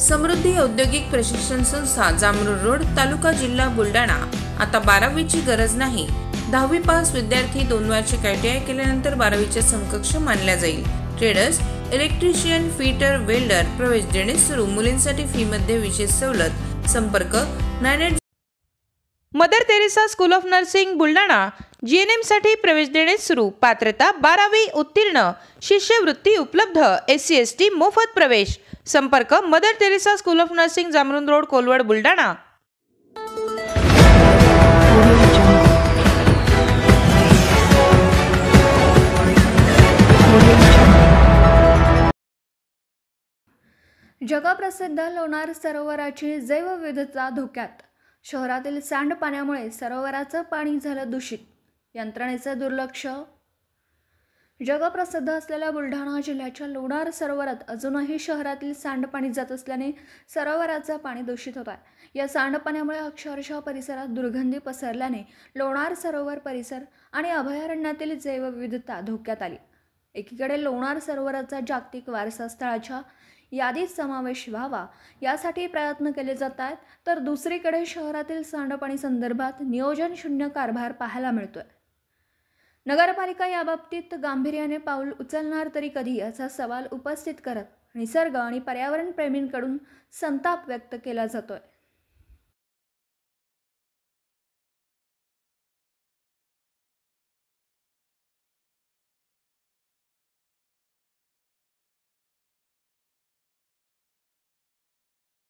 समृद्धी औद्योगिक प्रशिक्षण संस्था जामरुड रोड तालुका जिल्हा बुलढाणा। आता 12वीची गरज नाही। 10वी पास विद्यार्थी 2 वार्षिक ITI केल्यानंतर 12वीच्या समकक्ष मानल्या जाईल। ट्रेडर्स, इलेक्ट्रिशियन, फिटर, वेल्डर प्रवेश देणे सुरू। मुलींसाठी फी मध्ये विशेष सवलत। संपर्क 98 Mother Teresa school of Nursing Buldhana. GNM साठी प्रवेश देणे सुरू। पात्रता 12वी उत्तीर्ण। शिष्यवृत्ती उपलब्ध। SC ST मोफत प्रवेश। संपर्क Mother Teresa school of nursing Jamrud road Kolwad Buldhana. जगप्रसिद्ध लोणार सरोवराची जैवविविधता धोक्यात। शहरातील सांडपाण्यामुळे सरोवराचं पाणी झालं दूषित। यंत्रणेचं दुर्लक्ष। जगप्रसिद्ध असलेल्या बुलढाणा जिल्ह्याच्या लोणार सरोवरात अजूनही शहरातील सांडपाणी जात असल्याने सरोवराचं पाणी दूषित होत आहे। या सांडपाण्यामुळे अक्षरशः परिसरात दुर्गंधी पसरल्याने लोणार सरोवर परिसर आणि अभयारण्यातील जैवविविधता धोक्यात आली। एकीकडे लोणार सरोवराचा जागतिक वारसा स्थळाच्या यादीत समावेश व्हावा यासाठी प्रयत्न केले जात आहेत, तर दुसरीकडे शहरातील सांडपाणी संदर्भात नियोजन शून्य कारभार पाहायला मिळतोय। नगरपालिका याबाबतीत गांभीर्याने पाऊल उचलणार तरी कधी असा सवाल उपस्थित करत निसर्ग आणि पर्यावरण प्रेमींकडून संताप व्यक्त केला जातोय।